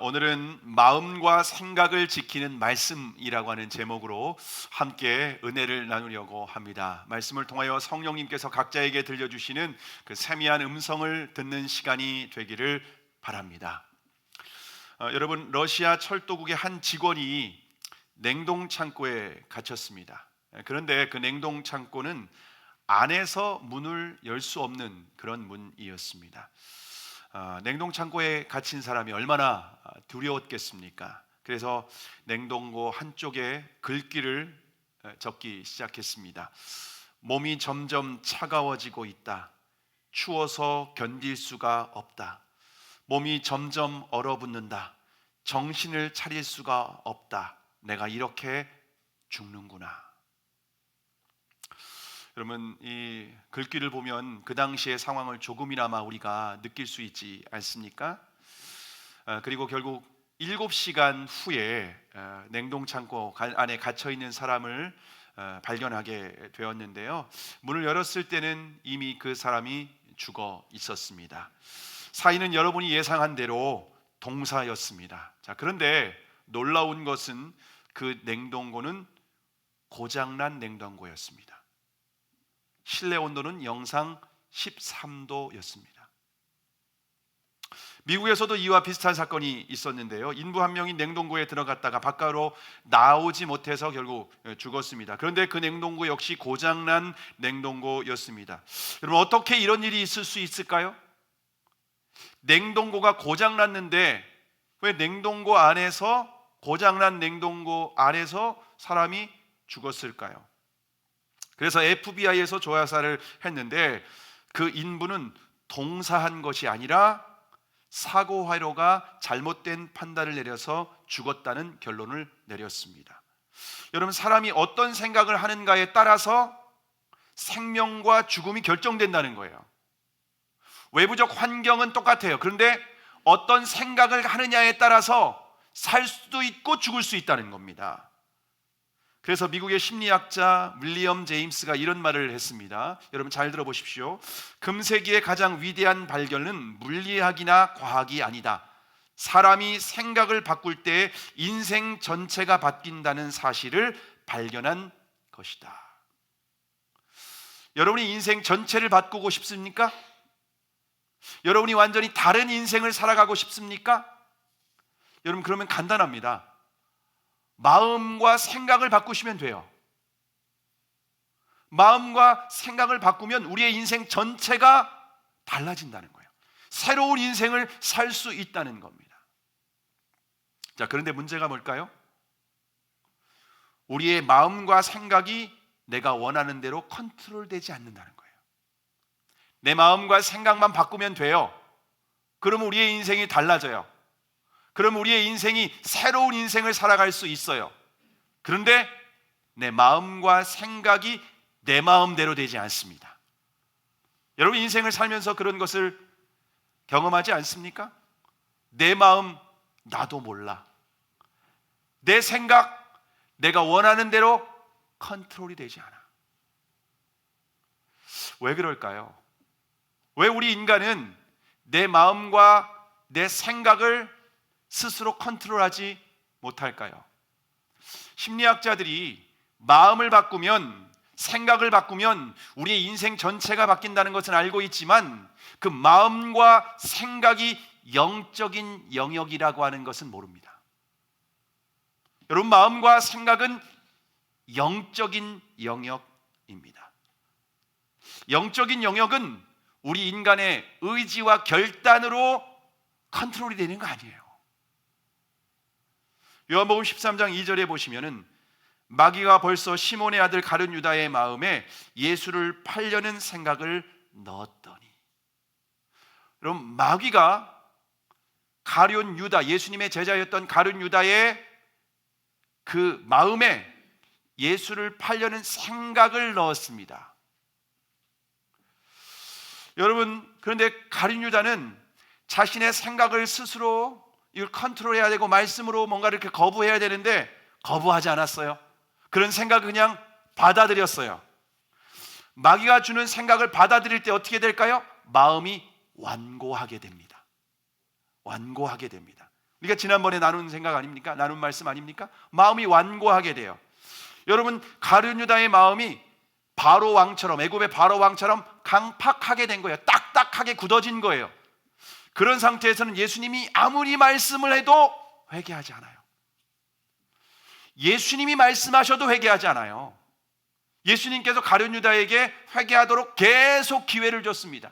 오늘은 마음과 생각을 지키는 말씀이라고 하는 제목으로 함께 은혜를 나누려고 합니다. 말씀을 통하여 성령님께서 각자에게 들려주시는 그 세미한 음성을 듣는 시간이 되기를 바랍니다. 여러분, 러시아 철도국의 한 직원이 냉동 창고에 갇혔습니다. 그런데 그 냉동 창고는 안에서 문을 열 수 없는 그런 문이었습니다. 냉동 창고에 갇힌 사람이 얼마나 두려웠겠습니까? 그래서 냉동고 한쪽에 글귀를 적기 시작했습니다. 몸이 점점 차가워지고 있다. 추워서 견딜 수가 없다. 몸이 점점 얼어붙는다. 정신을 차릴 수가 없다. 내가 이렇게 죽는구나. 여러분, 이 글귀를 보면 그 당시의 상황을 조금이나마 우리가 느낄 수 있지 않습니까? 그리고 결국 7시간 후에 냉동창고 안에 갇혀있는 사람을 발견하게 되었는데요. 문을 열었을 때는 이미 그 사람이 죽어 있었습니다. 사인은 여러분이 예상한 대로 동사였습니다. 자, 그런데 놀라운 것은 그 냉동고는 고장난 냉동고였습니다. 실내 온도는 영상 13도였습니다. 미국에서도 이와 비슷한 사건이 있었는데요. 인부 한 명이 냉동고에 들어갔다가 바깥으로 나오지 못해서 결국 죽었습니다. 그런데 그 냉동고 역시 고장난 냉동고였습니다. 여러분, 어떻게 이런 일이 있을 수 있을까요? 냉동고가 고장났는데 왜 고장난 냉동고 안에서 사람이 죽었을까요? 그래서 FBI에서 조사를 했는데 그 인부는 동사한 것이 아니라 사고 회로가 잘못된 판단을 내려서 죽었다는 결론을 내렸습니다. 여러분, 사람이 어떤 생각을 하는가에 따라서 생명과 죽음이 결정된다는 거예요. 외부적 환경은 똑같아요. 그런데 어떤 생각을 하느냐에 따라서 살 수도 있고 죽을 수 있다는 겁니다. 그래서 미국의 심리학자 윌리엄 제임스가 이런 말을 했습니다. 여러분 잘 들어보십시오. 금세기의 가장 위대한 발견은 물리학이나 과학이 아니다. 사람이 생각을 바꿀 때 인생 전체가 바뀐다는 사실을 발견한 것이다. 여러분이 인생 전체를 바꾸고 싶습니까? 여러분이 완전히 다른 인생을 살아가고 싶습니까? 여러분, 그러면 간단합니다. 마음과 생각을 바꾸시면 돼요. 마음과 생각을 바꾸면 우리의 인생 전체가 달라진다는 거예요. 새로운 인생을 살 수 있다는 겁니다. 자, 그런데 문제가 뭘까요? 우리의 마음과 생각이 내가 원하는 대로 컨트롤되지 않는다는 거예요. 내 마음과 생각만 바꾸면 돼요. 그러면 우리의 인생이 달라져요. 그럼 우리의 인생이 새로운 인생을 살아갈 수 있어요. 그런데 내 마음과 생각이 내 마음대로 되지 않습니다. 여러분, 인생을 살면서 그런 것을 경험하지 않습니까? 내 마음 나도 몰라. 내 생각 내가 원하는 대로 컨트롤이 되지 않아. 왜 그럴까요? 왜 우리 인간은 내 마음과 내 생각을 스스로 컨트롤하지 못할까요? 심리학자들이 마음을 바꾸면, 생각을 바꾸면 우리의 인생 전체가 바뀐다는 것은 알고 있지만 그 마음과 생각이 영적인 영역이라고 하는 것은 모릅니다. 여러분, 마음과 생각은 영적인 영역입니다. 영적인 영역은 우리 인간의 의지와 결단으로 컨트롤이 되는 거 아니에요. 요한복음 13장 2절에 보시면은 마귀가 벌써 시몬의 아들 가룟 유다의 마음에 예수를 팔려는 생각을 넣었더니, 여러분, 마귀가 가룟 유다, 예수님의 제자였던 가룟 유다의 그 마음에 예수를 팔려는 생각을 넣었습니다. 여러분, 그런데 가룟 유다는 자신의 생각을 스스로 이걸 컨트롤해야 되고 말씀으로 뭔가를 이렇게 거부해야 되는데 거부하지 않았어요. 그런 생각을 그냥 받아들였어요. 마귀가 주는 생각을 받아들일 때 어떻게 될까요? 마음이 완고하게 됩니다. 완고하게 됩니다. 우리가 지난번에 나눈 생각 아닙니까? 나눈 말씀 아닙니까? 마음이 완고하게 돼요. 여러분, 가룟 유다의 마음이 바로 왕처럼, 애굽의 바로 왕처럼 강팍하게 된 거예요. 딱딱하게 굳어진 거예요. 그런 상태에서는 예수님이 아무리 말씀을 해도 회개하지 않아요. 예수님이 말씀하셔도 회개하지 않아요. 예수님께서 가룟 유다에게 회개하도록 계속 기회를 줬습니다.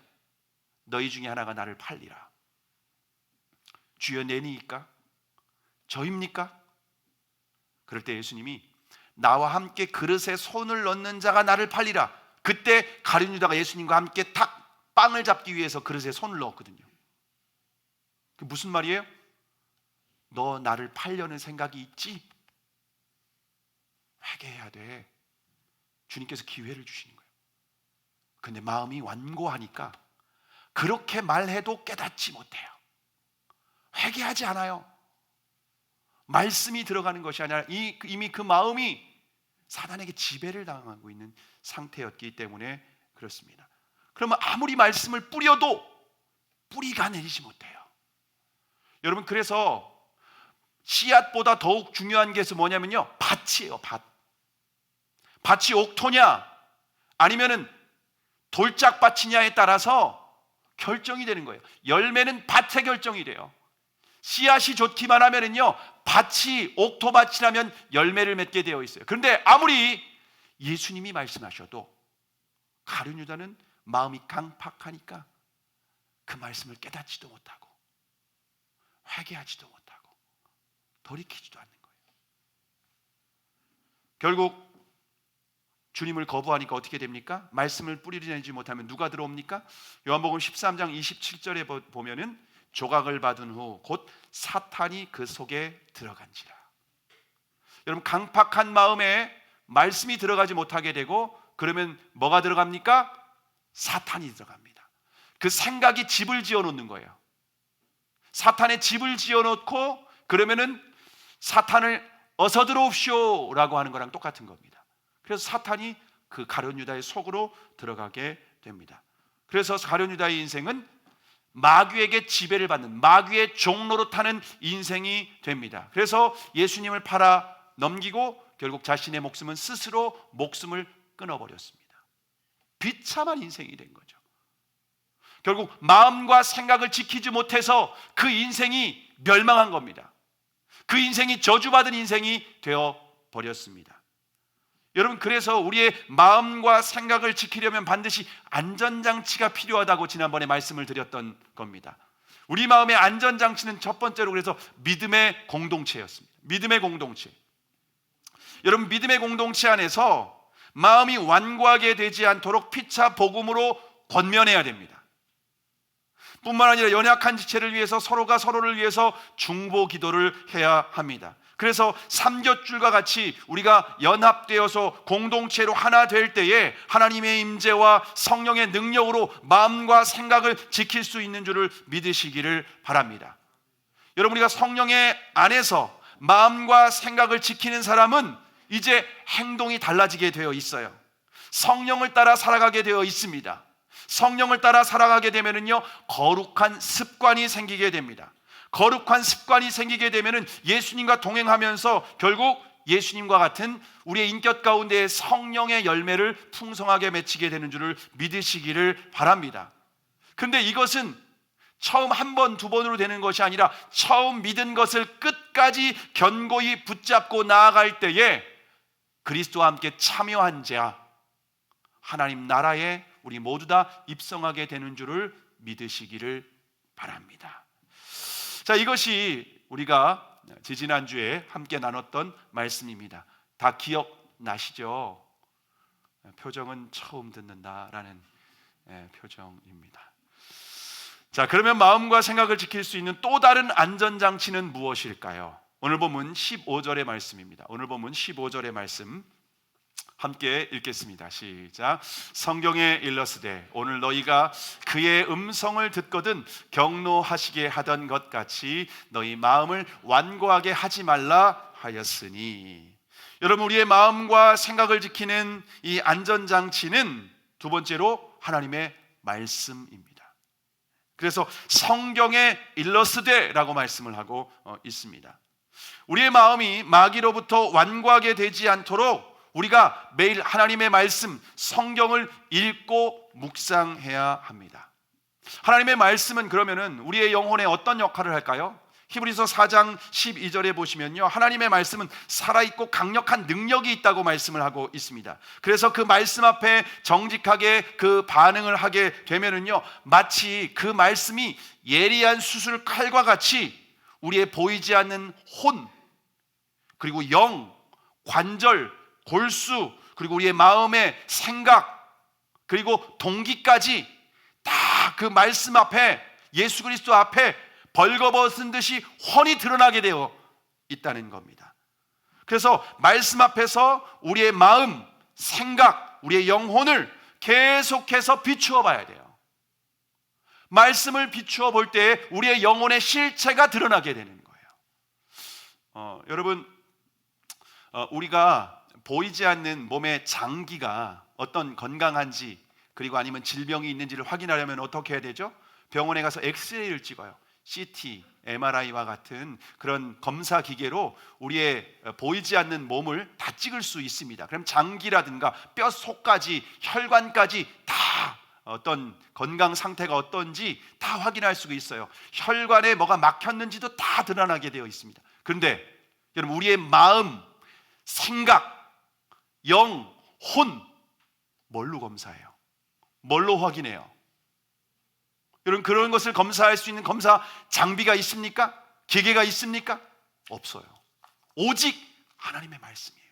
너희 중에 하나가 나를 팔리라. 주여 내니이까? 저입니까? 그럴 때 예수님이 나와 함께 그릇에 손을 넣는 자가 나를 팔리라. 그때 가룟 유다가 예수님과 함께 탁 빵을 잡기 위해서 그릇에 손을 넣었거든요. 그 무슨 말이에요? 너 나를 팔려는 생각이 있지? 회개해야 돼. 주님께서 기회를 주시는 거예요. 근데 마음이 완고하니까 그렇게 말해도 깨닫지 못해요. 회개하지 않아요. 말씀이 들어가는 것이 아니라 이미 그 마음이 사단에게 지배를 당하고 있는 상태였기 때문에 그렇습니다. 그러면 아무리 말씀을 뿌려도 뿌리가 내리지 못해요. 여러분, 그래서 씨앗보다 더욱 중요한 게 뭐냐면요, 밭이에요. 밭이 옥토냐 아니면은 돌짝밭이냐에 따라서 결정이 되는 거예요. 열매는 밭에 결정이 돼요. 씨앗이 좋기만 하면은요, 밭이 옥토밭이라면 열매를 맺게 되어 있어요. 그런데 아무리 예수님이 말씀하셔도 가룟 유다는 마음이 강팍하니까 그 말씀을 깨닫지도 못하고 회개하지도 못하고 돌이키지도 않는 거예요. 결국 주님을 거부하니까 어떻게 됩니까? 말씀을 뿌리내지 못하면 누가 들어옵니까? 요한복음 13장 27절에 보면은 조각을 받은 후 곧 사탄이 그 속에 들어간지라. 여러분, 강팍한 마음에 말씀이 들어가지 못하게 되고 그러면 뭐가 들어갑니까? 사탄이 들어갑니다. 그 생각이 집을 지어놓는 거예요. 사탄의 집을 지어놓고 그러면은 사탄을 어서 들어옵시오 라고 하는 거랑 똑같은 겁니다. 그래서 사탄이 그 가룟 유다의 속으로 들어가게 됩니다. 그래서 가룟 유다의 인생은 마귀에게 지배를 받는, 마귀의 종로로 타는 인생이 됩니다. 그래서 예수님을 팔아 넘기고 결국 자신의 목숨은 스스로 목숨을 끊어버렸습니다. 비참한 인생이 된 거죠. 결국 마음과 생각을 지키지 못해서 그 인생이 멸망한 겁니다. 그 인생이 저주받은 인생이 되어버렸습니다. 여러분, 그래서 우리의 마음과 생각을 지키려면 반드시 안전장치가 필요하다고 지난번에 말씀을 드렸던 겁니다. 우리 마음의 안전장치는 첫 번째로 그래서 믿음의 공동체였습니다. 믿음의 공동체. 여러분, 믿음의 공동체 안에서 마음이 완고하게 되지 않도록 피차 복음으로 권면해야 됩니다. 뿐만 아니라 연약한 지체를 위해서 서로가 서로를 위해서 중보 기도를 해야 합니다. 그래서 삼겹줄과 같이 우리가 연합되어서 공동체로 하나 될 때에 하나님의 임재와 성령의 능력으로 마음과 생각을 지킬 수 있는 줄을 믿으시기를 바랍니다. 여러분, 우리가 성령의 안에서 마음과 생각을 지키는 사람은 이제 행동이 달라지게 되어 있어요. 성령을 따라 살아가게 되어 있습니다. 성령을 따라 살아가게 되면은요, 거룩한 습관이 생기게 됩니다. 거룩한 습관이 생기게 되면은 예수님과 동행하면서 결국 예수님과 같은 우리의 인격 가운데 성령의 열매를 풍성하게 맺히게 되는 줄을 믿으시기를 바랍니다. 그런데 이것은 처음 한 번, 두 번으로 되는 것이 아니라 처음 믿은 것을 끝까지 견고히 붙잡고 나아갈 때에 그리스도와 함께 참여한 자, 하나님 나라에 우리 모두 다 입성하게 되는 줄을 믿으시기를 바랍니다. 자, 이것이 우리가 지지난주에 함께 나눴던 말씀입니다. 다 기억나시죠? 표정은 처음 듣는다라는 표정입니다. 자, 그러면 마음과 생각을 지킬 수 있는 또 다른 안전장치는 무엇일까요? 오늘 본문 15절의 말씀입니다. 오늘 본문 15절의 말씀 함께 읽겠습니다. 시작. 성경에 일러스되 오늘 너희가 그의 음성을 듣거든 경노하시게 하던 것 같이 너희 마음을 완고하게 하지 말라 하였으니. 여러분, 우리의 마음과 생각을 지키는 이 안전장치는 두 번째로 하나님의 말씀입니다. 그래서 성경에 일러스되라고 말씀을 하고 있습니다. 우리의 마음이 마귀로부터 완고하게 되지 않도록 우리가 매일 하나님의 말씀, 성경을 읽고 묵상해야 합니다. 하나님의 말씀은 그러면은 우리의 영혼에 어떤 역할을 할까요? 히브리서 4장 12절에 보시면요, 하나님의 말씀은 살아있고 강력한 능력이 있다고 말씀을 하고 있습니다. 그래서 그 말씀 앞에 정직하게 그 반응을 하게 되면은요, 마치 그 말씀이 예리한 수술 칼과 같이 우리의 보이지 않는 혼, 그리고 영, 관절, 골수, 그리고 우리의 마음의 생각, 그리고 동기까지 다 그 말씀 앞에, 예수 그리스도 앞에 벌거벗은 듯이 훤히 드러나게 되어 있다는 겁니다. 그래서 말씀 앞에서 우리의 마음, 생각, 우리의 영혼을 계속해서 비추어 봐야 돼요. 말씀을 비추어 볼 때 우리의 영혼의 실체가 드러나게 되는 거예요. 여러분, 우리가 보이지 않는 몸의 장기가 어떤 건강한지, 그리고 아니면 질병이 있는지를 확인하려면 어떻게 해야 되죠? 병원에 가서 엑스레이를 찍어요. CT, MRI와 같은 그런 검사 기계로 우리의 보이지 않는 몸을 다 찍을 수 있습니다. 그럼 장기라든가 뼈 속까지, 혈관까지 다 어떤 건강 상태가 어떤지 다 확인할 수가 있어요. 혈관에 뭐가 막혔는지도 다 드러나게 되어 있습니다. 그런데 여러분, 우리의 마음, 생각, 영, 혼, 뭘로 검사해요? 뭘로 확인해요? 여러분, 그런 것을 검사할 수 있는 검사 장비가 있습니까? 기계가 있습니까? 없어요. 오직 하나님의 말씀이에요.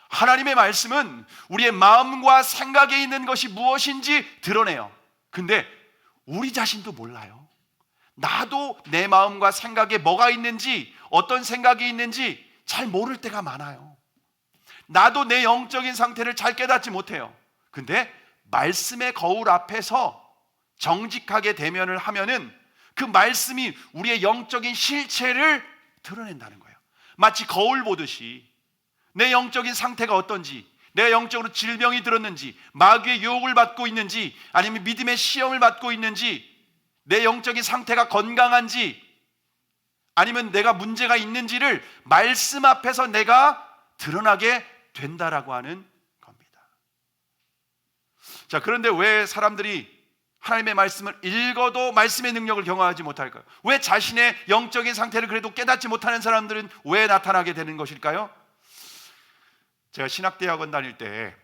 하나님의 말씀은 우리의 마음과 생각에 있는 것이 무엇인지 드러내요. 근데 우리 자신도 몰라요. 나도 내 마음과 생각에 뭐가 있는지, 어떤 생각이 있는지 잘 모를 때가 많아요. 나도 내 영적인 상태를 잘 깨닫지 못해요. 근데 말씀의 거울 앞에서 정직하게 대면을 하면은 그 말씀이 우리의 영적인 실체를 드러낸다는 거예요. 마치 거울 보듯이 내 영적인 상태가 어떤지, 내가 영적으로 질병이 들었는지, 마귀의 유혹을 받고 있는지, 아니면 믿음의 시험을 받고 있는지, 내 영적인 상태가 건강한지, 아니면 내가 문제가 있는지를 말씀 앞에서 내가 드러나게 된다라고 하는 겁니다. 자, 그런데 왜 사람들이 하나님의 말씀을 읽어도 말씀의 능력을 경험하지 못할까요? 왜 자신의 영적인 상태를 그래도 깨닫지 못하는 사람들은 왜 나타나게 되는 것일까요? 제가 신학대학원 다닐 때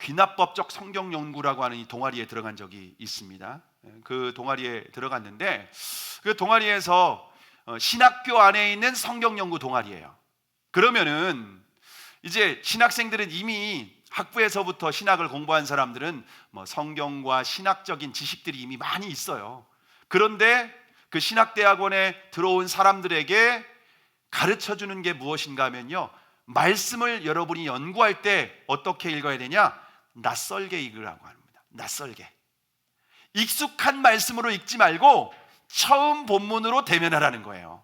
귀납법적 성경 연구라고 하는 이 동아리에 들어간 적이 있습니다. 그 동아리에 들어갔는데 그 동아리에서 신학교 안에 있는 성경 연구 동아리예요. 그러면은 이제 신학생들은 이미 학부에서부터 신학을 공부한 사람들은 뭐 성경과 신학적인 지식들이 이미 많이 있어요. 그런데 그 신학대학원에 들어온 사람들에게 가르쳐 주는 게 무엇인가 하면요, 말씀을 여러분이 연구할 때 어떻게 읽어야 되냐? 낯설게 읽으라고 합니다. 낯설게. 익숙한 말씀으로 읽지 말고 처음 본문으로 대면하라는 거예요.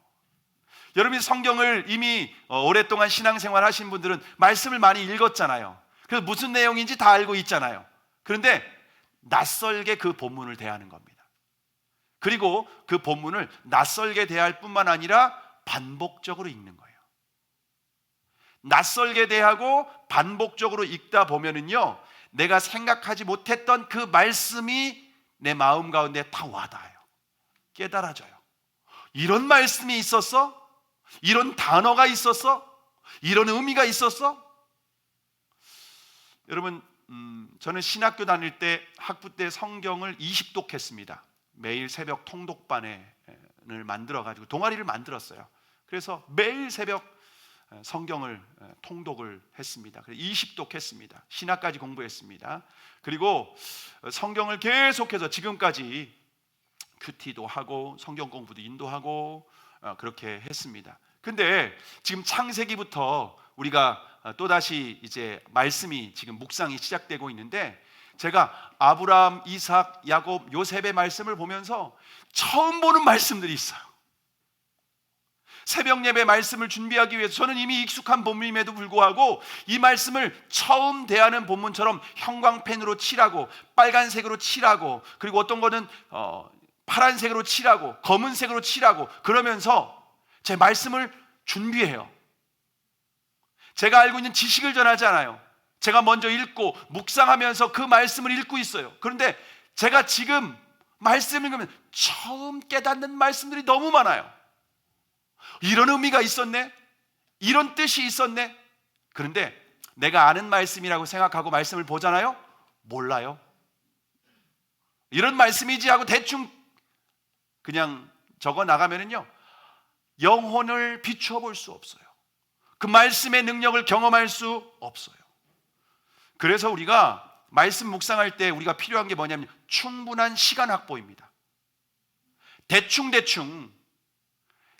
여러분이 성경을 이미 오랫동안 신앙생활 하신 분들은 말씀을 많이 읽었잖아요. 그래서 무슨 내용인지 다 알고 있잖아요. 그런데 낯설게 그 본문을 대하는 겁니다. 그리고 그 본문을 낯설게 대할 뿐만 아니라 반복적으로 읽는 거예요. 낯설게 대하고 반복적으로 읽다 보면은요, 내가 생각하지 못했던 그 말씀이 내 마음 가운데 다 와닿아요. 깨달아져요. 이런 말씀이 있었어? 이런 단어가 있었어? 이런 의미가 있었어? 여러분, 저는 신학교 다닐 때 학부 때 성경을 20독 했습니다. 매일 새벽 통독반을 만들어가지고 동아리를 만들었어요. 그래서 매일 새벽 성경을 통독을 했습니다. 20독 했습니다. 신학까지 공부했습니다. 그리고 성경을 계속해서 지금까지 큐티도 하고 성경 공부도 인도하고 그렇게 했습니다. 근데 지금 창세기부터 우리가 또다시 이제 말씀이 지금 묵상이 시작되고 있는데, 제가 아브라함, 이삭, 야곱, 요셉의 말씀을 보면서 처음 보는 말씀들이 있어요. 새벽 예배 말씀을 준비하기 위해서 저는 이미 익숙한 본문임에도 불구하고 이 말씀을 처음 대하는 본문처럼 형광펜으로 칠하고 빨간색으로 칠하고 그리고 어떤 거는 파란색으로 칠하고 검은색으로 칠하고 그러면서 제 말씀을 준비해요. 제가 알고 있는 지식을 전하지 않아요. 제가 먼저 읽고 묵상하면서 그 말씀을 읽고 있어요. 그런데 제가 지금 말씀을 읽으면 처음 깨닫는 말씀들이 너무 많아요. 이런 의미가 있었네? 이런 뜻이 있었네? 그런데 내가 아는 말씀이라고 생각하고 말씀을 보잖아요? 몰라요. 이런 말씀이지 하고 대충 그냥 적어 나가면은요, 영혼을 비추어 볼 수 없어요. 그 말씀의 능력을 경험할 수 없어요. 그래서 우리가 말씀 묵상할 때 우리가 필요한 게 뭐냐면 충분한 시간 확보입니다. 대충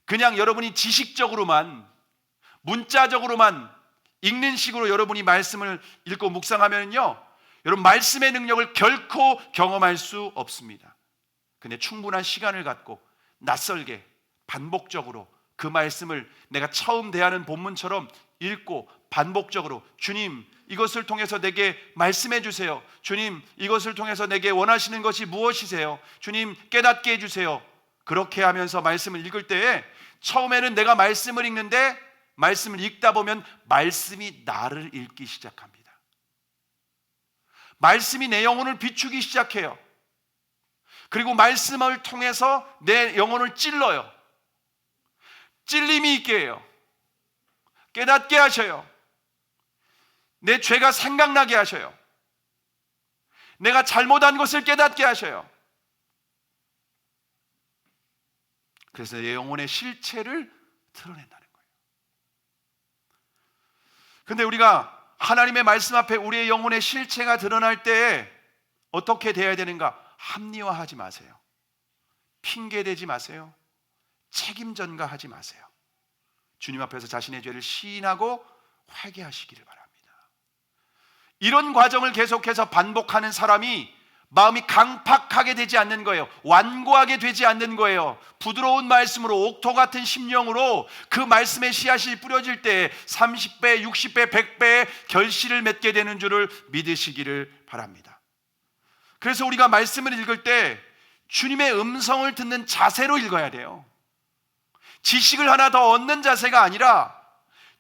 그냥 여러분이 지식적으로만 문자적으로만 읽는 식으로 여러분이 말씀을 읽고 묵상하면요, 여러분 말씀의 능력을 결코 경험할 수 없습니다. 근데 충분한 시간을 갖고 낯설게 반복적으로 그 말씀을 내가 처음 대하는 본문처럼 읽고 반복적으로 주님 이것을 통해서 내게 말씀해 주세요. 주님 이것을 통해서 내게 원하시는 것이 무엇이세요? 주님 깨닫게 해주세요. 그렇게 하면서 말씀을 읽을 때에 처음에는 내가 말씀을 읽는데 말씀을 읽다 보면 말씀이 나를 읽기 시작합니다. 말씀이 내 영혼을 비추기 시작해요. 그리고 말씀을 통해서 내 영혼을 찔러요. 찔림이 있게 해요. 깨닫게 하셔요. 내 죄가 생각나게 하셔요. 내가 잘못한 것을 깨닫게 하셔요. 그래서 내 영혼의 실체를 드러낸다는 거예요. 그런데 우리가 하나님의 말씀 앞에 우리의 영혼의 실체가 드러날 때 어떻게 돼야 되는가? 합리화하지 마세요. 핑계대지 마세요. 책임 전가하지 마세요. 주님 앞에서 자신의 죄를 시인하고 회개하시기를 바랍니다. 이런 과정을 계속해서 반복하는 사람이 마음이 강팍하게 되지 않는 거예요. 완고하게 되지 않는 거예요. 부드러운 말씀으로 옥토 같은 심령으로 그 말씀의 씨앗이 뿌려질 때 30배, 60배, 100배의 결실을 맺게 되는 줄을 믿으시기를 바랍니다. 그래서 우리가 말씀을 읽을 때 주님의 음성을 듣는 자세로 읽어야 돼요. 지식을 하나 더 얻는 자세가 아니라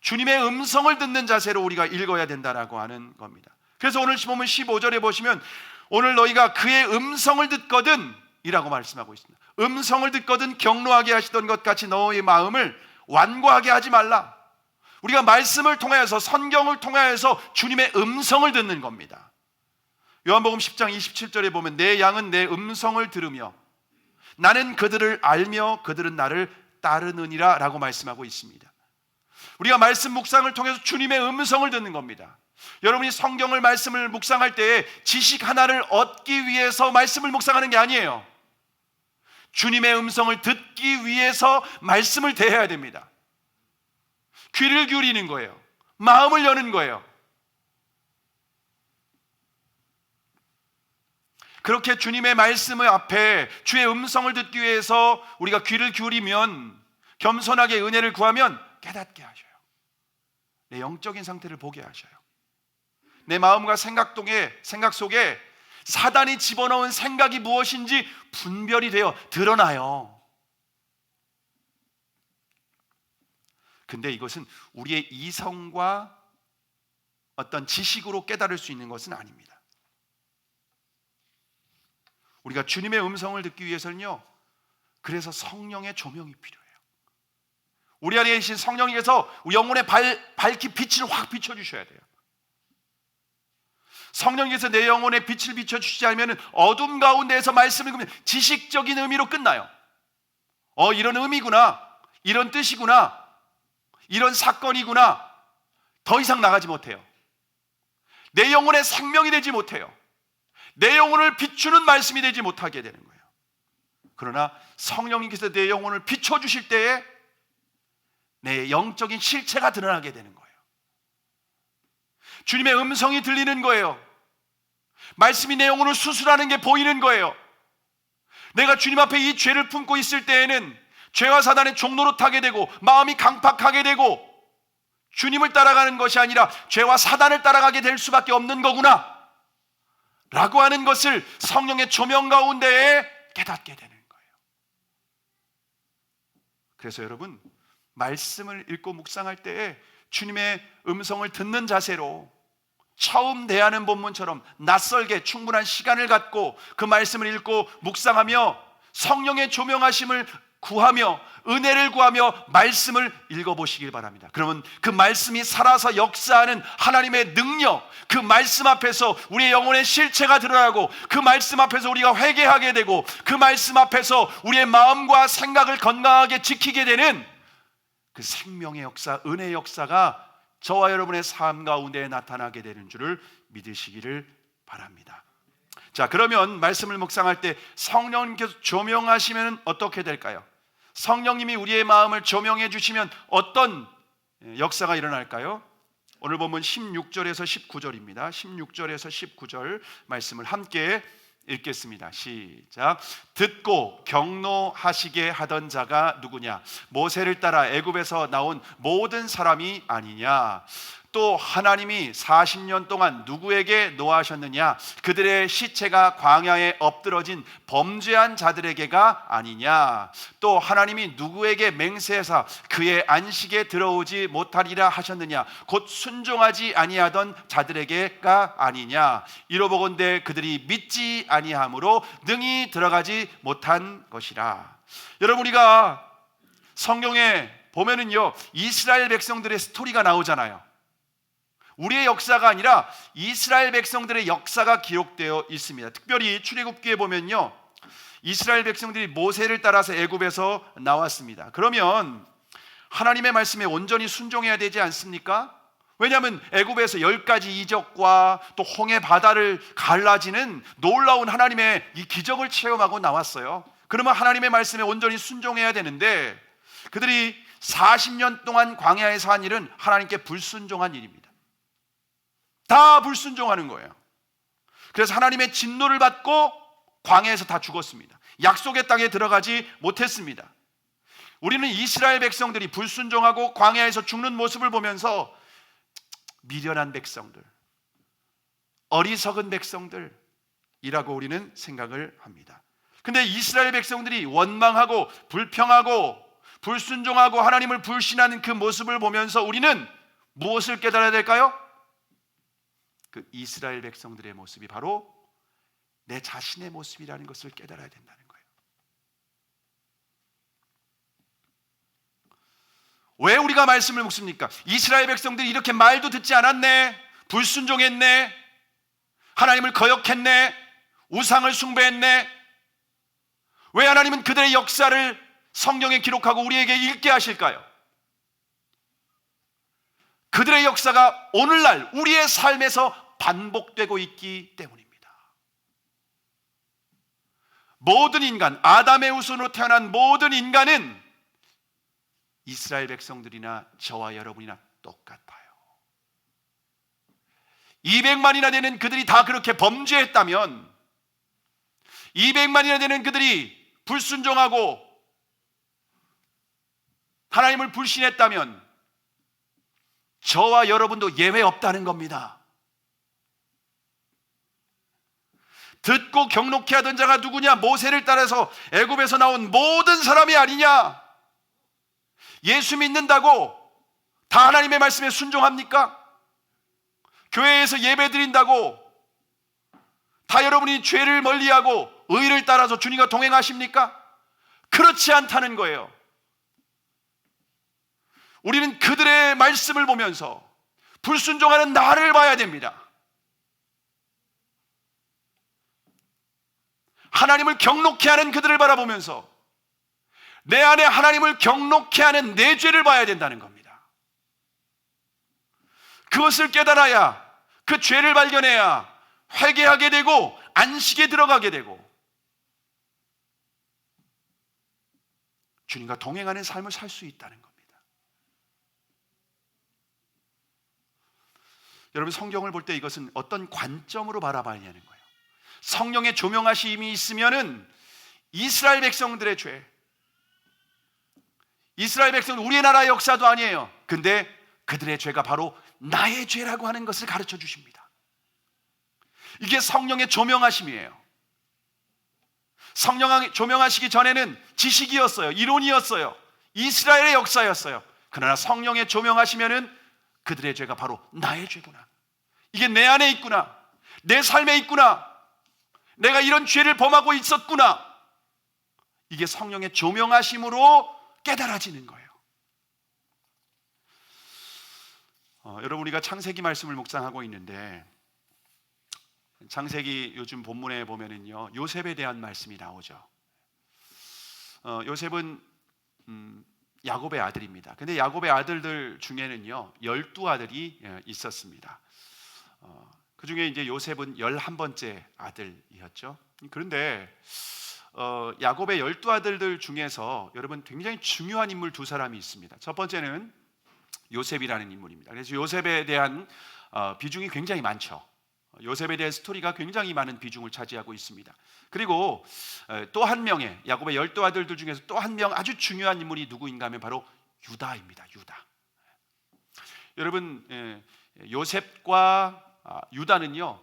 주님의 음성을 듣는 자세로 우리가 읽어야 된다라고 하는 겁니다. 그래서 오늘 보면 15절에 보시면 오늘 너희가 그의 음성을 듣거든 이라고 말씀하고 있습니다. 음성을 듣거든 경노하게 하시던 것 같이 너의 마음을 완고하게 하지 말라. 우리가 말씀을 통하여서 성경을 통하여서 주님의 음성을 듣는 겁니다. 요한복음 10장 27절에 보면 내 양은 내 음성을 들으며 나는 그들을 알며 그들은 나를 따르느니라 라고 말씀하고 있습니다. 우리가 말씀 묵상을 통해서 주님의 음성을 듣는 겁니다. 여러분이 성경을 말씀을 묵상할 때 지식 하나를 얻기 위해서 말씀을 묵상하는 게 아니에요. 주님의 음성을 듣기 위해서 말씀을 대해야 됩니다. 귀를 기울이는 거예요. 마음을 여는 거예요. 그렇게 주님의 말씀을 앞에 주의 음성을 듣기 위해서 우리가 귀를 기울이면 겸손하게 은혜를 구하면 깨닫게 하셔요. 내 영적인 상태를 보게 하셔요. 내 마음과 생각 속에 사단이 집어넣은 생각이 무엇인지 분별이 되어 드러나요. 근데 이것은 우리의 이성과 어떤 지식으로 깨달을 수 있는 것은 아닙니다. 우리가 주님의 음성을 듣기 위해서는요, 그래서 성령의 조명이 필요해요. 우리 안에 계신 성령님께서 영혼의 밝히 빛을 확 비춰주셔야 돼요. 성령님께서 내 영혼에 빛을 비춰주시지 않으면 어둠 가운데에서 말씀을 읽으면 지식적인 의미로 끝나요. 이런 의미구나, 이런 뜻이구나, 이런 사건이구나, 더 이상 나가지 못해요. 내 영혼의 생명이 되지 못해요. 내 영혼을 비추는 말씀이 되지 못하게 되는 거예요. 그러나 성령님께서 내 영혼을 비춰주실 때에 내 영적인 실체가 드러나게 되는 거예요. 주님의 음성이 들리는 거예요. 말씀이 내 영혼을 수술하는 게 보이는 거예요. 내가 주님 앞에 이 죄를 품고 있을 때에는 죄와 사단의 종로로 타게 되고 마음이 강팍하게 되고 주님을 따라가는 것이 아니라 죄와 사단을 따라가게 될 수밖에 없는 거구나 라고 하는 것을 성령의 조명 가운데에 깨닫게 되는 거예요. 그래서 여러분, 말씀을 읽고 묵상할 때에 주님의 음성을 듣는 자세로 처음 대하는 본문처럼 낯설게 충분한 시간을 갖고 그 말씀을 읽고 묵상하며 성령의 조명하심을 구하며 은혜를 구하며 말씀을 읽어보시길 바랍니다. 그러면 그 말씀이 살아서 역사하는 하나님의 능력, 그 말씀 앞에서 우리의 영혼의 실체가 드러나고 그 말씀 앞에서 우리가 회개하게 되고 그 말씀 앞에서 우리의 마음과 생각을 건강하게 지키게 되는 그 생명의 역사, 은혜의 역사가 저와 여러분의 삶 가운데 나타나게 되는 줄을 믿으시기를 바랍니다. 자, 그러면 말씀을 묵상할 때 성령님께서 조명하시면 어떻게 될까요? 성령님이 우리의 마음을 조명해 주시면 어떤 역사가 일어날까요? 오늘 본문 16절에서 19절입니다. 16절에서 19절 말씀을 함께 읽겠습니다. 시작. 듣고 경노하시게 하던 자가 누구냐? 모세를 따라 애굽에서 나온 모든 사람이 아니냐? 또 하나님이 40년 동안 누구에게 노하셨느냐? 그들의 시체가 광야에 엎드러진 범죄한 자들에게가 아니냐? 또 하나님이 누구에게 맹세하사 그의 안식에 들어오지 못하리라 하셨느냐? 곧 순종하지 아니하던 자들에게가 아니냐? 이로보건대 그들이 믿지 아니함으로 능히 들어가지 못한 것이라. 여러분, 우리가 성경에 보면은요, 이스라엘 백성들의 스토리가 나오잖아요. 우리의 역사가 아니라 이스라엘 백성들의 역사가 기록되어 있습니다. 특별히 출애굽기에 보면요, 이스라엘 백성들이 모세를 따라서 애굽에서 나왔습니다. 그러면 하나님의 말씀에 온전히 순종해야 되지 않습니까? 왜냐하면 애굽에서 10가지 이적과 또 홍해 바다를 갈라지는 놀라운 하나님의 이 기적을 체험하고 나왔어요. 그러면 하나님의 말씀에 온전히 순종해야 되는데 그들이 40년 동안 광야에서 한 일은 하나님께 불순종한 일입니다. 다 불순종하는 거예요. 그래서 하나님의 진노를 받고 광야에서 다 죽었습니다. 약속의 땅에 들어가지 못했습니다. 우리는 이스라엘 백성들이 불순종하고 광야에서 죽는 모습을 보면서 미련한 백성들, 어리석은 백성들이라고 우리는 생각을 합니다. 근데 이스라엘 백성들이 원망하고 불평하고 불순종하고 하나님을 불신하는 그 모습을 보면서 우리는 무엇을 깨달아야 될까요? 그 이스라엘 백성들의 모습이 바로 내 자신의 모습이라는 것을 깨달아야 된다는 거예요. 왜 우리가 말씀을 묵습니까? 이스라엘 백성들이 이렇게 말도 듣지 않았네, 불순종했네, 하나님을 거역했네, 우상을 숭배했네. 왜 하나님은 그들의 역사를 성경에 기록하고 우리에게 읽게 하실까요? 그들의 역사가 오늘날 우리의 삶에서 반복되고 있기 때문입니다. 모든 인간, 아담의 후손으로 태어난 모든 인간은 이스라엘 백성들이나 저와 여러분이나 똑같아요. 200만이나 되는 그들이 다 그렇게 범죄했다면, 200만이나 되는 그들이 불순종하고 하나님을 불신했다면 저와 여러분도 예외 없다는 겁니다. 듣고 경록케 하던 자가 누구냐? 모세를 따라서 애굽에서 나온 모든 사람이 아니냐? 예수 믿는다고 다 하나님의 말씀에 순종합니까? 교회에서 예배 드린다고 다 여러분이 죄를 멀리하고 의를 따라서 주님과 동행하십니까? 그렇지 않다는 거예요. 우리는 그들의 말씀을 보면서 불순종하는 나를 봐야 됩니다. 하나님을 경록케 하는 그들을 바라보면서 내 안에 하나님을 경록케 하는 내 죄를 봐야 된다는 겁니다. 그것을 깨달아야, 그 죄를 발견해야 회개하게 되고 안식에 들어가게 되고 주님과 동행하는 삶을 살 수 있다는 겁니다. 여러분, 성경을 볼 때 이것은 어떤 관점으로 바라봐야 하는 거예요. 성령의 조명하심이 있으면은 이스라엘 백성들의 죄, 이스라엘 백성은 우리의 나라의 역사도 아니에요. 근데 그들의 죄가 바로 나의 죄라고 하는 것을 가르쳐 주십니다. 이게 성령의 조명하심이에요. 성령이 조명하시기 전에는 지식이었어요. 이론이었어요. 이스라엘의 역사였어요. 그러나 성령의 조명하시면은 그들의 죄가 바로 나의 죄구나. 이게 내 안에 있구나. 내 삶에 있구나. 내가 이런 죄를 범하고 있었구나. 이게 성령의 조명하심으로 깨달아지는 거예요. 여러분, 우리가 창세기 말씀을 묵상하고 있는데 창세기 요즘 본문에 보면은요, 요셉에 대한 말씀이 나오죠. 요셉은 야곱의 아들입니다. 근데 야곱의 아들들 중에는요 12아들이 있었습니다. 그 중에 이제 요셉은 11번째 아들이었죠. 그런데 야곱의 12아들들 중에서 여러분 굉장히 중요한 인물 두 사람이 있습니다. 첫 번째는 요셉이라는 인물입니다. 그래서 요셉에 대한 비중이 굉장히 많죠. 요셉에 대한 스토리가 굉장히 많은 비중을 차지하고 있습니다. 그리고 또 한 명의 야곱의 12아들들 중에서 또 한 명 아주 중요한 인물이 누구인가 하면 바로 유다입니다. 유다. 여러분, 요셉과 유다는요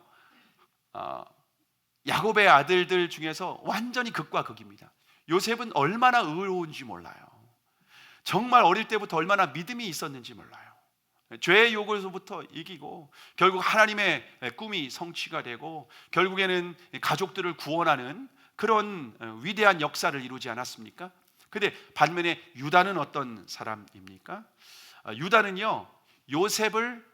야곱의 아들들 중에서 완전히 극과 극입니다. 요셉은 얼마나 의로운지 몰라요. 정말 어릴 때부터 얼마나 믿음이 있었는지 몰라요. 죄의 요구에서부터 이기고 결국 하나님의 꿈이 성취가 되고 결국에는 가족들을 구원하는 그런 위대한 역사를 이루지 않았습니까? 근데 반면에 유다는 어떤 사람입니까? 유다는요 요셉을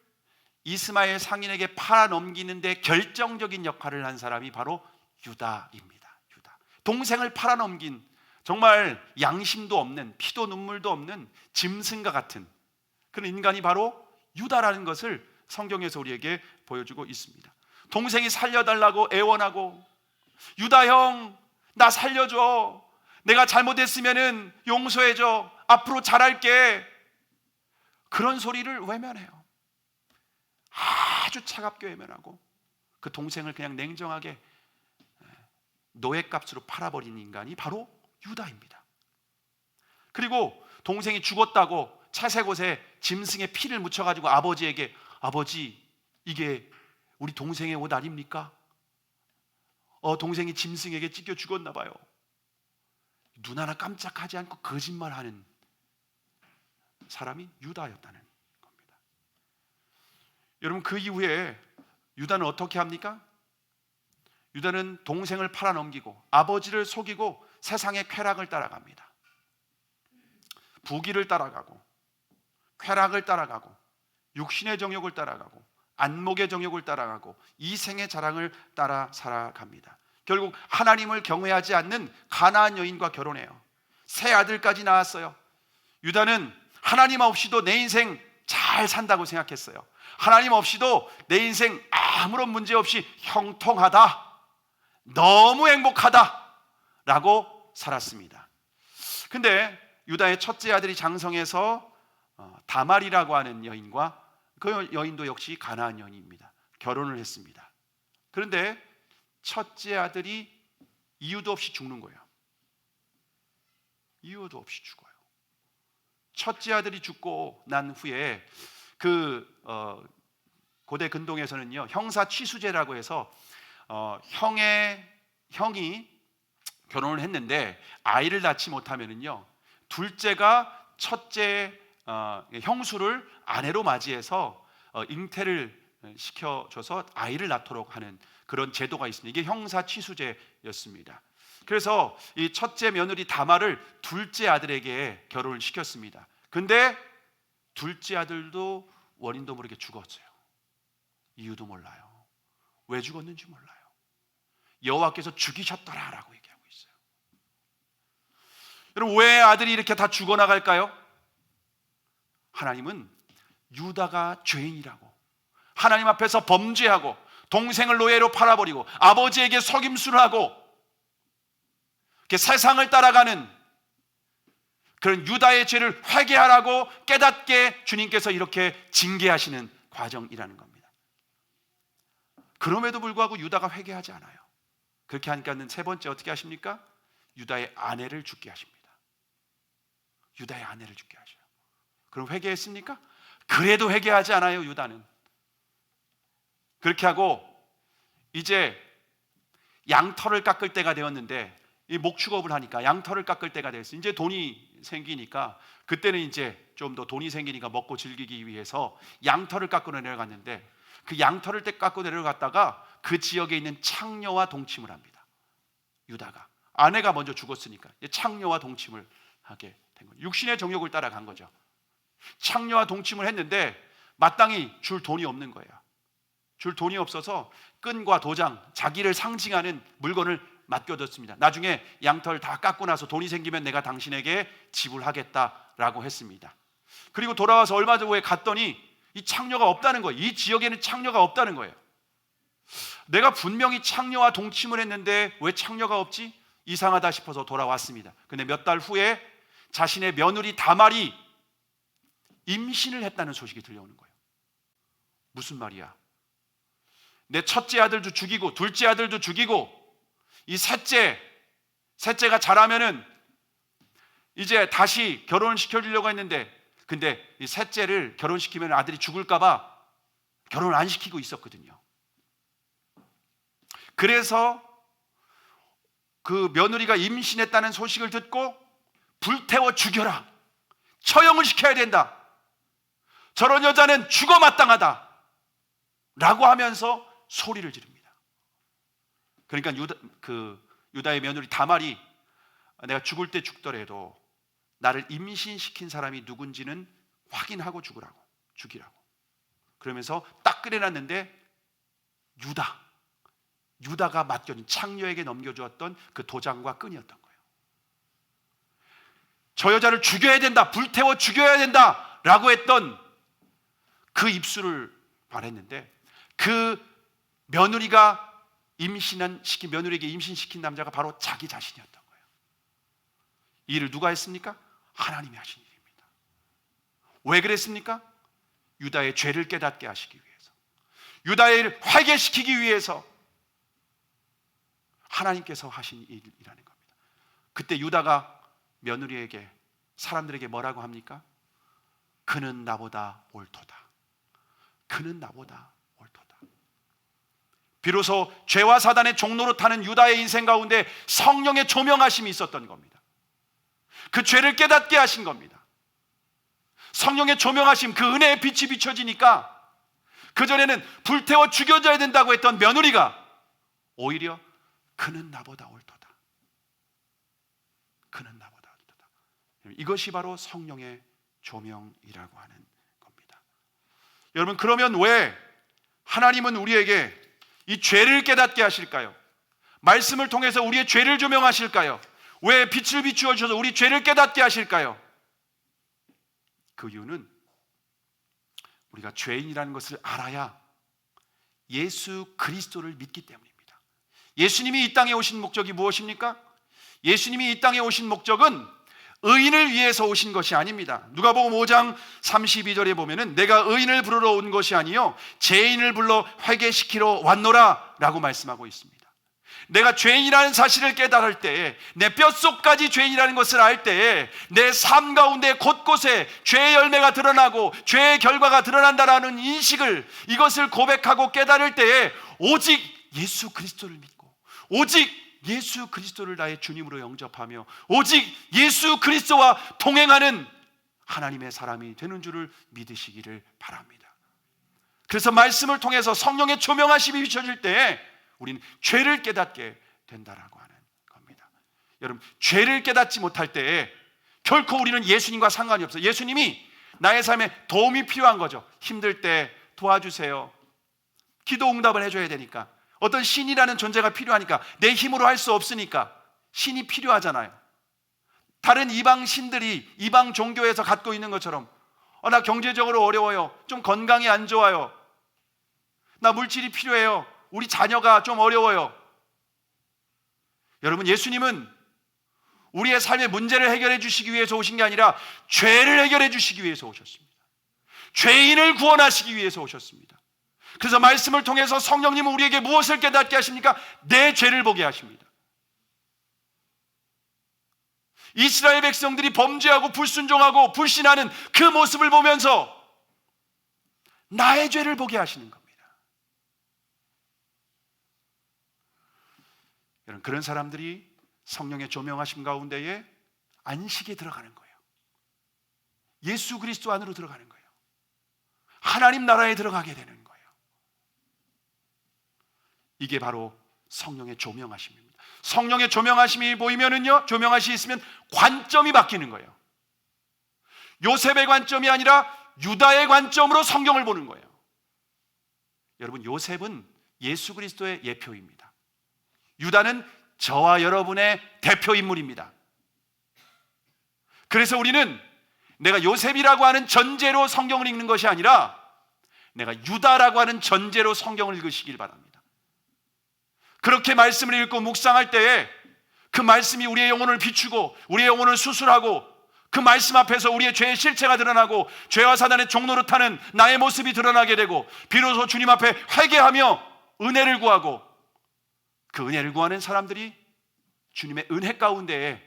이스마엘 상인에게 팔아넘기는데 결정적인 역할을 한 사람이 바로 유다입니다. 유다. 동생을 팔아넘긴 정말 양심도 없는 피도 눈물도 없는 짐승과 같은 그런 인간이 바로 유다라는 것을 성경에서 우리에게 보여주고 있습니다. 동생이 살려달라고 애원하고 유다 형, 나 살려줘. 내가 잘못했으면 용서해줘. 앞으로 잘할게. 그런 소리를 외면해요. 아주 차갑게 외면하고 그 동생을 그냥 냉정하게 노예값으로 팔아버린 인간이 바로 유다입니다. 그리고 동생이 죽었다고 차색옷에 짐승의 피를 묻혀가지고 아버지에게 아버지 이게 우리 동생의 옷 아닙니까? 동생이 짐승에게 찢겨 죽었나 봐요. 눈 하나 깜짝하지 않고 거짓말하는 사람이 유다였다는 겁니다. 여러분, 그 이후에 유다는 어떻게 합니까? 유다는 동생을 팔아넘기고 아버지를 속이고 세상의 쾌락을 따라갑니다. 부귀를 따라가고 쾌락을 따라가고 육신의 정욕을 따라가고 안목의 정욕을 따라가고 이생의 자랑을 따라 살아갑니다. 결국 하나님을 경외하지 않는 가나안 여인과 결혼해요. 새 아들까지 낳았어요. 유다는 하나님 없이도 내 인생 잘 산다고 생각했어요. 하나님 없이도 내 인생 아무런 문제 없이 형통하다, 너무 행복하다 라고 살았습니다. 근데 유다의 첫째 아들이 장성해서 다말이라고 하는 여인과 그 여인도 역시 가나안 여인입니다. 결혼을 했습니다. 그런데 첫째 아들이 이유도 없이 죽는 거예요. 이유도 없이 죽어요. 첫째 아들이 죽고 난 후에 고대 근동에서는요 형사 취수제라고 해서 형이 결혼을 했는데 아이를 낳지 못하면은요 둘째가 첫째 형수를 아내로 맞이해서 잉태를 시켜줘서 아이를 낳도록 하는 그런 제도가 있습니다. 이게 형사 취수제였습니다. 그래서 이 첫째 며느리 다말을 둘째 아들에게 결혼을 시켰습니다. 근데 둘째 아들도 원인도 모르게 죽었어요. 이유도 몰라요. 왜 죽었는지 몰라요. 여호와께서 죽이셨더라라고 얘기하고 있어요. 여러분, 왜 아들이 이렇게 다 죽어나갈까요? 하나님은 유다가 죄인이라고, 하나님 앞에서 범죄하고 동생을 노예로 팔아버리고 아버지에게 속임수를 하고 이렇게 세상을 따라가는 그런 유다의 죄를 회개하라고 깨닫게 주님께서 이렇게 징계하시는 과정이라는 겁니다. 그럼에도 불구하고 유다가 회개하지 않아요. 그렇게 하니까는 세 번째 어떻게 하십니까? 유다의 아내를 죽게 하십니다. 유다의 아내를 죽게 하셔요. 그럼 회개했습니까? 그래도 회개하지 않아요. 유다는 그렇게 하고 이제 양털을 깎을 때가 되었는데, 이 목축업을 하니까 양털을 깎을 때가 됐어요. 이제 돈이 생기니까, 그때는 이제 좀 더 돈이 생기니까 먹고 즐기기 위해서 양털을 깎고 내려갔는데, 그 양털을 깎고 내려갔다가 그 지역에 있는 창녀와 동침을 합니다. 유다가 아내가 먼저 죽었으니까 창녀와 동침을 하게 된 거죠. 육신의 정욕을 따라간 거죠. 창녀와 동침을 했는데 마땅히 줄 돈이 없는 거예요. 줄 돈이 없어서 끈과 도장, 자기를 상징하는 물건을 맡겨뒀습니다. 나중에 양털 다 깎고 나서 돈이 생기면 내가 당신에게 지불하겠다라고 했습니다. 그리고 돌아와서 얼마 후에 갔더니 이 창녀가 없다는 거예요. 이 지역에는 창녀가 없다는 거예요. 내가 분명히 창녀와 동침을 했는데 왜 창녀가 없지? 이상하다 싶어서 돌아왔습니다. 근데 몇 달 후에 자신의 며느리 다말이 임신을 했다는 소식이 들려오는 거예요. 무슨 말이야? 내 첫째 아들도 죽이고 둘째 아들도 죽이고 이 셋째가 자라면은 이제 다시 결혼을 시켜주려고 했는데, 근데 이 셋째를 결혼시키면 아들이 죽을까봐 결혼을 안 시키고 있었거든요. 그래서 그 며느리가 임신했다는 소식을 듣고 불태워 죽여라, 처형을 시켜야 된다, 저런 여자는 죽어 마땅하다 라고 하면서 소리를 지릅니다. 그러니까 유다의 며느리 다말이 내가 죽을 때 죽더라도 나를 임신시킨 사람이 누군지는 확인하고 죽이라고 그러면서 딱 끓여놨는데 유다가 맡겨진 창녀에게 넘겨주었던 그 도장과 끈이었던 거예요. 저 여자를 죽여야 된다, 불태워 죽여야 된다 라고 했던 그 입술을 바랬는데, 그 며느리가 며느리에게 임신시킨 남자가 바로 자기 자신이었던 거예요. 이 일을 누가 했습니까? 하나님이 하신 일입니다. 왜 그랬습니까? 유다의 죄를 깨닫게 하시기 위해서, 유다의 일을 회개시키기 위해서 하나님께서 하신 일이라는 겁니다. 그때 유다가 며느리에게, 사람들에게 뭐라고 합니까? 그는 나보다 옳도다. 그는 나보다 옳도다. 비로소 죄와 사단의 종로로 타는 유다의 인생 가운데 성령의 조명하심이 있었던 겁니다. 그 죄를 깨닫게 하신 겁니다. 성령의 조명하심, 그 은혜의 빛이 비춰지니까 그전에는 불태워 죽여져야 된다고 했던 며느리가 오히려 그는 나보다 옳도다. 그는 나보다 옳도다. 이것이 바로 성령의 조명이라고 하는 겁니다. 여러분, 그러면 왜 하나님은 우리에게 이 죄를 깨닫게 하실까요? 말씀을 통해서 우리의 죄를 조명하실까요? 왜 빛을 비추어 주셔서 우리 죄를 깨닫게 하실까요? 그 이유는 우리가 죄인이라는 것을 알아야 예수 그리스도를 믿기 때문입니다. 예수님이 이 땅에 오신 목적이 무엇입니까? 예수님이 이 땅에 오신 목적은 의인을 위해서 오신 것이 아닙니다. 누가복음 5장 32절에 보면은 내가 의인을 부르러 온 것이 아니요 죄인을 불러 회개시키러 왔노라 라고 말씀하고 있습니다. 내가 죄인이라는 사실을 깨달을 때에, 내 뼛속까지 죄인이라는 것을 알 때에 내 삶 가운데 곳곳에 죄의 열매가 드러나고 죄의 결과가 드러난다라는 인식을, 이것을 고백하고 깨달을 때에 오직 예수 그리스도를 믿고, 오직 예수 그리스도를 나의 주님으로 영접하며, 오직 예수 그리스도와 동행하는 하나님의 사람이 되는 줄을 믿으시기를 바랍니다. 그래서 말씀을 통해서 성령의 조명하심이 비춰질 때에 우리는 죄를 깨닫게 된다라고 하는 겁니다. 여러분, 죄를 깨닫지 못할 때에 결코 우리는 예수님과 상관이 없어요. 예수님이 나의 삶에 도움이 필요한 거죠. 힘들 때 도와주세요. 기도 응답을 해줘야 되니까, 어떤 신이라는 존재가 필요하니까, 내 힘으로 할 수 없으니까 신이 필요하잖아요. 다른 이방 신들이 이방 종교에서 갖고 있는 것처럼 나 경제적으로 어려워요, 좀 건강이 안 좋아요, 나 물질이 필요해요, 우리 자녀가 좀 어려워요. 여러분, 예수님은 우리의 삶의 문제를 해결해 주시기 위해서 오신 게 아니라 죄를 해결해 주시기 위해서 오셨습니다. 죄인을 구원하시기 위해서 오셨습니다. 그래서 말씀을 통해서 성령님은 우리에게 무엇을 깨닫게 하십니까? 내 죄를 보게 하십니다. 이스라엘 백성들이 범죄하고 불순종하고 불신하는 그 모습을 보면서 나의 죄를 보게 하시는 겁니다. 여러분, 그런 사람들이 성령의 조명하심 가운데에 안식에 들어가는 거예요. 예수 그리스도 안으로 들어가는 거예요. 하나님 나라에 들어가게 되는 거예요. 이게 바로 성령의 조명하심입니다. 성령의 조명하심이 보이면은요, 조명하심이 있으면 관점이 바뀌는 거예요. 요셉의 관점이 아니라 유다의 관점으로 성경을 보는 거예요. 여러분, 요셉은 예수 그리스도의 예표입니다. 유다는 저와 여러분의 대표 인물입니다. 그래서 우리는 내가 요셉이라고 하는 전제로 성경을 읽는 것이 아니라 내가 유다라고 하는 전제로 성경을 읽으시길 바랍니다. 그렇게 말씀을 읽고 묵상할 때에 그 말씀이 우리의 영혼을 비추고 우리의 영혼을 수술하고 그 말씀 앞에서 우리의 죄의 실체가 드러나고 죄와 사단의 종로로 타는 나의 모습이 드러나게 되고 비로소 주님 앞에 회개하며 은혜를 구하고 그 은혜를 구하는 사람들이 주님의 은혜 가운데에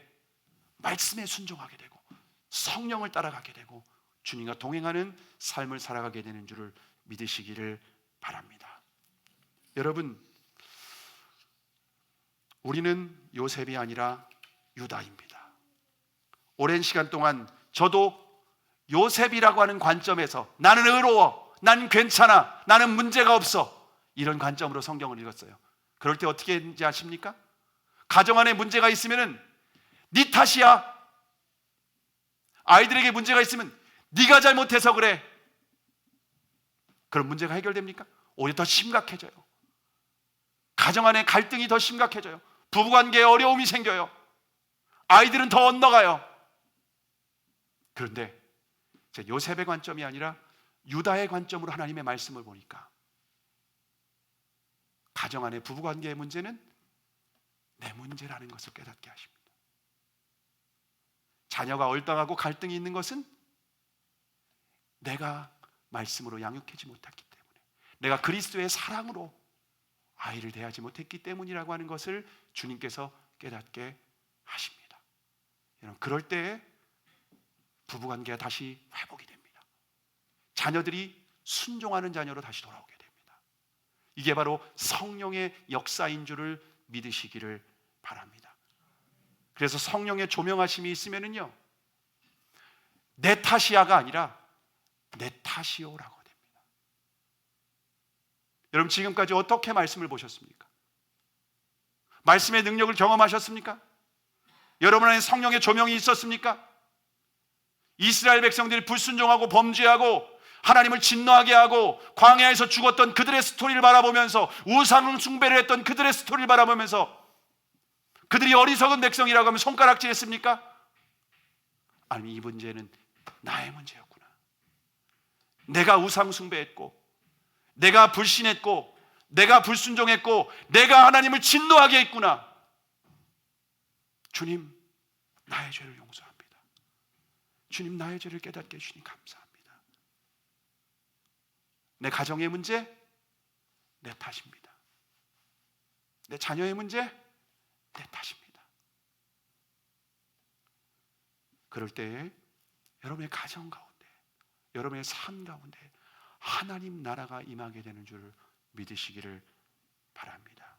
말씀에 순종하게 되고 성령을 따라가게 되고 주님과 동행하는 삶을 살아가게 되는 줄을 믿으시기를 바랍니다. 여러분, 우리는 요셉이 아니라 유다입니다. 오랜 시간 동안 저도 요셉이라고 하는 관점에서 나는 의로워, 난 괜찮아, 나는 문제가 없어, 이런 관점으로 성경을 읽었어요. 그럴 때 어떻게 했는지 아십니까? 가정 안에 문제가 있으면은 네 탓이야. 아이들에게 문제가 있으면 네가 잘못해서 그래. 그럼 문제가 해결됩니까? 오히려 더 심각해져요. 가정 안에 갈등이 더 심각해져요. 부부관계에 어려움이 생겨요. 아이들은 더 엇나가요. 그런데 요셉의 관점이 아니라 유다의 관점으로 하나님의 말씀을 보니까 가정 안에 부부관계의 문제는 내 문제라는 것을 깨닫게 하십니다. 자녀가 얼당하고 갈등이 있는 것은 내가 말씀으로 양육하지 못했기 때문에, 내가 그리스도의 사랑으로 아이를 대하지 못했기 때문이라고 하는 것을 주님께서 깨닫게 하십니다. 여러분, 그럴 때에 부부관계가 다시 회복이 됩니다. 자녀들이 순종하는 자녀로 다시 돌아오게 됩니다. 이게 바로 성령의 역사인 줄을 믿으시기를 바랍니다. 그래서 성령의 조명하심이 있으면은요, 내 탓이야가 아니라 내 탓이오라고 됩니다. 여러분, 지금까지 어떻게 말씀을 보셨습니까? 말씀의 능력을 경험하셨습니까? 여러분 안에 성령의 조명이 있었습니까? 이스라엘 백성들이 불순종하고 범죄하고 하나님을 진노하게 하고 광야에서 죽었던 그들의 스토리를 바라보면서 우상 숭배를 했던 그들의 스토리를 바라보면서 그들이 어리석은 백성이라고 하면 손가락질했습니까? 아니, 이 문제는 나의 문제였구나. 내가 우상 숭배했고, 내가 불신했고, 내가 불순종했고, 내가 하나님을 진노하게 했구나. 주님, 나의 죄를 용서합니다. 주님, 나의 죄를 깨닫게 해주시니 감사합니다. 내 가정의 문제, 내 탓입니다. 내 자녀의 문제, 내 탓입니다. 그럴 때에 여러분의 가정 가운데, 여러분의 삶 가운데 하나님 나라가 임하게 되는 줄 믿으시기를 바랍니다.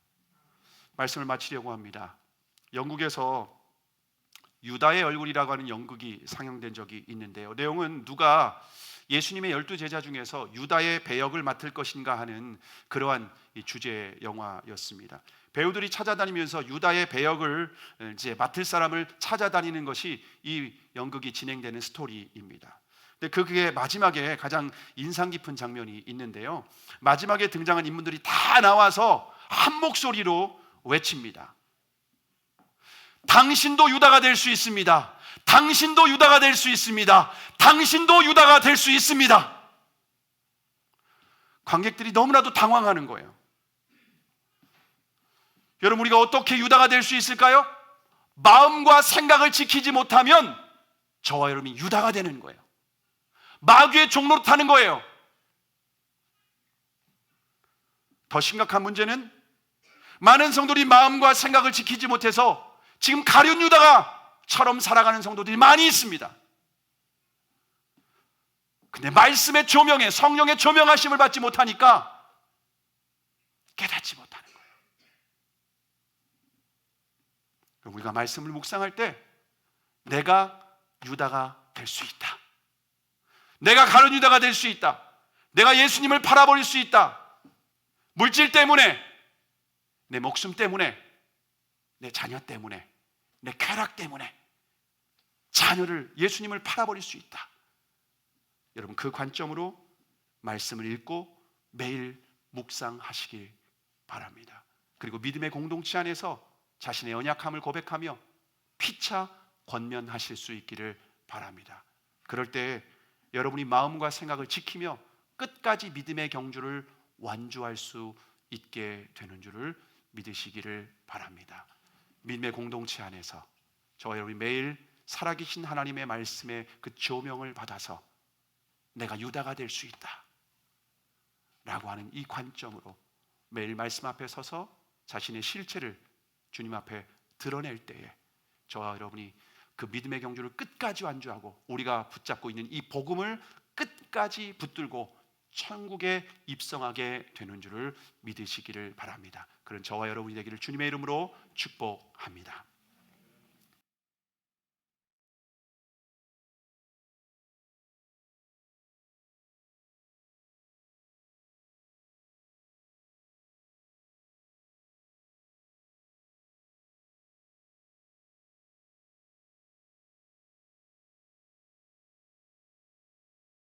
말씀을 마치려고 합니다. 영국에서 유다의 얼굴이라고 하는 연극이 상영된 적이 있는데요, 내용은 누가 예수님의 12제자 중에서 유다의 배역을 맡을 것인가 하는 그러한 주제 영화였습니다. 배우들이 찾아다니면서 유다의 배역을 이제 맡을 사람을 찾아다니는 것이 이 연극이 진행되는 스토리입니다. 근데 그게 마지막에 가장 인상 깊은 장면이 있는데요, 마지막에 등장한 인물들이 다 나와서 한 목소리로 외칩니다. 당신도 유다가 될 수 있습니다. 당신도 유다가 될 수 있습니다. 당신도 유다가 될 수 있습니다. 관객들이 너무나도 당황하는 거예요. 여러분, 우리가 어떻게 유다가 될 수 있을까요? 마음과 생각을 지키지 못하면 저와 여러분이 유다가 되는 거예요. 마귀의 종로로 타는 거예요. 더 심각한 문제는 많은 성도들이 마음과 생각을 지키지 못해서 지금 가룟 유다가 유다처럼 살아가는 성도들이 많이 있습니다. 근데 말씀의 조명에, 성령의 조명하심을 받지 못하니까 깨닫지 못하는 거예요. 우리가 말씀을 묵상할 때 내가 유다가 될 수 있다, 내가 가룟 유다가 될 수 있다, 내가 예수님을 팔아버릴 수 있다. 물질 때문에, 내 목숨 때문에, 내 자녀 때문에, 내 쾌락 때문에 자녀를, 예수님을 팔아버릴 수 있다. 여러분, 그 관점으로 말씀을 읽고 매일 묵상하시길 바랍니다. 그리고 믿음의 공동체 안에서 자신의 연약함을 고백하며 피차 권면하실 수 있기를 바랍니다. 그럴 때 여러분이 마음과 생각을 지키며 끝까지 믿음의 경주를 완주할 수 있게 되는 줄을 믿으시기를 바랍니다. 믿음의 공동체 안에서 저와 여러분이 매일 살아계신 하나님의 말씀의 그 조명을 받아서 내가 유다가 될 수 있다 라고 하는 이 관점으로 매일 말씀 앞에 서서 자신의 실체를 주님 앞에 드러낼 때에 저와 여러분이 그 믿음의 경주를 끝까지 완주하고 우리가 붙잡고 있는 이 복음을 끝까지 붙들고 천국에 입성하게 되는 줄을 믿으시기를 바랍니다. 그런 저와 여러분이 되기를 주님의 이름으로 축복합니다.